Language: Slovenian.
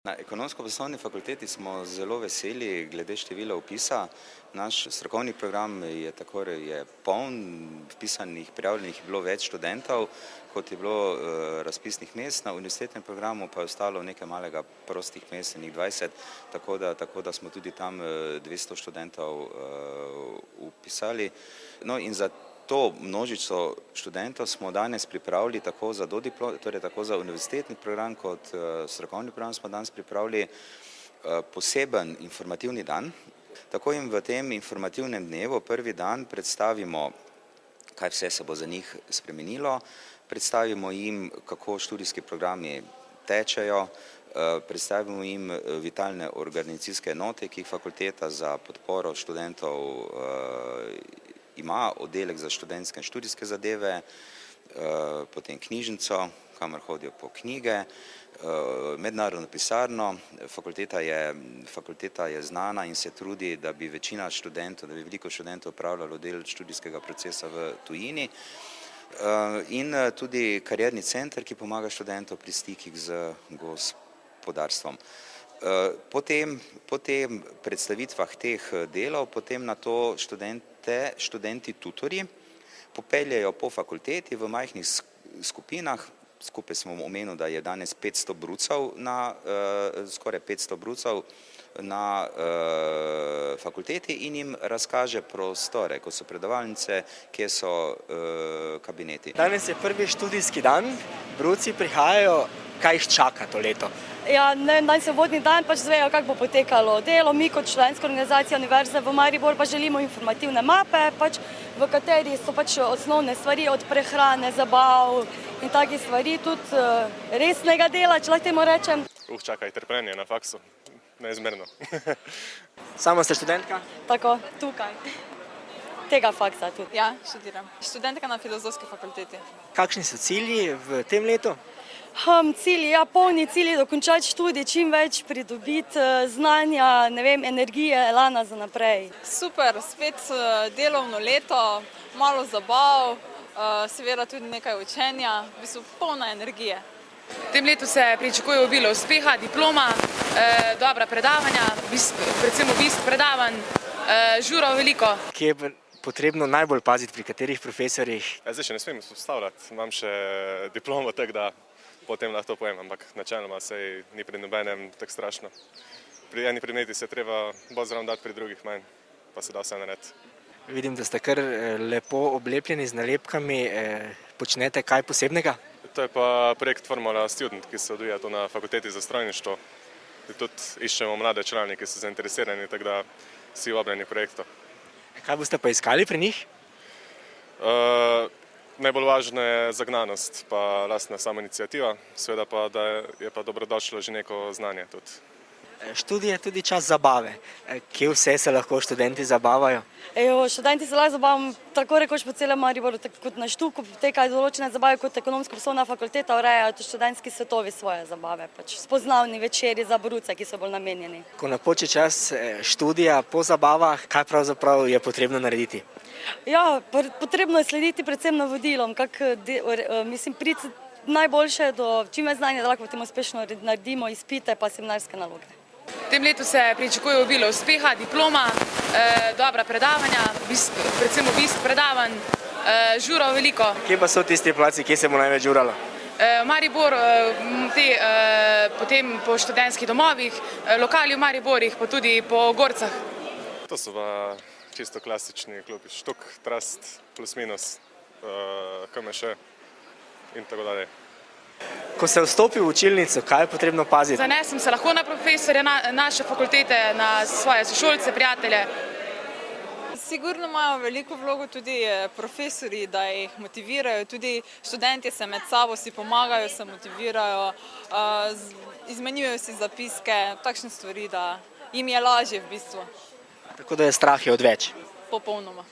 Na Ekonomsko-poslovni fakulteti smo zelo veseli glede števila vpisa. Naš strokovni program je poln, vpisanih, prijavljenih je bilo več študentov, kot je bilo razpisnih mest. Na univerzitetnem programu pa je ostalo nekaj malega prostih mest, 20, tako da smo tudi tam 200 študentov vpisali. No in za to množico študentov smo danes pripravili tako za dodiplom, torej tako za univerzitetni program kot strokovni program smo danes pripravili poseben informativni dan. Tako jim v tem informativnem dnevu prvi dan predstavimo, kaj vse se bo za njih spremenilo, predstavimo jim, kako študijski programi tečejo, predstavimo jim vitalne organizacijske enote, ki jih fakulteta za podporo študentov ima, oddelek za študentske in študijske zadeve, potem knjižnico, kamor hodijo po knjige, mednarodno pisarno. Fakulteta je znana in se trudi, da bi veliko študentov opravljalo del študijskega procesa v tujini, in tudi karierni center, ki pomaga študentom pri stikih z gospodarstvom. Po tem predstavitvah teh delov, potem na to študenti tutorji popeljejo po fakulteti v majhnih skupinah. Skupaj smo omenili, da je danes skoraj 500 brucev na fakulteti in jim razkaže prostore, ko so predavalnice, kje so kabineti. Danes je prvi študijski dan, bruci prihajajo, kaj jih čaka to leto? Ja, danes je vodni dan, pač zvejo, kako bo potekalo delo. Mi kot študentska organizacija Univerze v Mariboru pa želimo informativne mape, v kateri so osnovne stvari od prehrane, zabav in takih stvari, tudi resnega dela, če lahko temu rečem. Čakaj, trpljenje na faksu, neizmerno. Sama ste študentka? Tako, tukaj. Tega faksa tudi. Ja, študiram. Študentka na Filozofski fakulteti. Kakšni so cilji v tem letu? Polni cilji, dokončati študij, čim več pridobiti znanja, energije, elana za naprej. Super, spet delovno leto, malo zabav, seveda tudi nekaj učenja, v bistvu polna energije. V tem letu se pričakuje obilo uspeha, diploma, dobra predavanja, predvsem obisk predavanj, žurov veliko. Kje je potrebno najbolj paziti, pri katerih profesorjih? Zdaj še ne smem izpostavljati, imam še diplomo, tako da potem lahko to povem, ampak načeloma sej ni pri nobenem tako strašno. Pri eni predmeti se treba bolj zraven dati, pri drugih manj, pa se da vse narediti. Vidim, da ste kar lepo oblepljeni z nalepkami, počnete kaj posebnega? To je pa projekt Formula Student, ki se odvija tu na fakulteti za strojništvo. Tudi iščemo mlade člane, ki so zainteresirani, tako da vsi vabljeni projektov. Kaj boste pa iskali pri njih? Najbolj važna je zagnanost, pa lastna samoiniciativa, seveda pa, da je pa dobrodošlo že neko znanje tudi. Študij je tudi čas zabave. Kje vse se lahko študenti zabavajo? Študenti se lahko zabavamo tako rekoč po celem Mariboru, kot na Štuku, potekajo določene zabave, kot Ekonomsko-poslovna fakulteta urejajo tudi študentski svetovi svoje zabave, spoznavni večeri za bruce, ki so bolj namenjeni. Ko napoči čas študija po zabavah, kaj pravzaprav je potrebno narediti? Ja, potrebno je slediti predvsem navodilom, priti najboljše do čim več znanja, da lahko potem uspešno naredimo izpite pa seminarske naloge. V tem letu se pričakuje obilo uspeha, diploma, dobra predavanja, predvsem obisk predavanj, žurov veliko. Kje pa so tisti placi, kje se bo največ žuralo? Maribor, potem po študentskih domovih, lokali v Mariborih, pa tudi po Gorcah. To so pa čisto klasični klubi, Štuk, Trast, plus minus, KMŠ in tako dalje. Ko se vstopi v učilnico, kaj je potrebno paziti? Zanesem se lahko na profesorje naše fakultete, na svoje sošolce, prijatelje. Sigurno imajo veliko vlogo tudi profesorji, da jih motivirajo, tudi študenti se med sabo si pomagajo, se motivirajo, izmenjujejo si zapiske, takšne stvari, da jim je lažje v bistvu. Tako da je strah odveč. Popolnoma.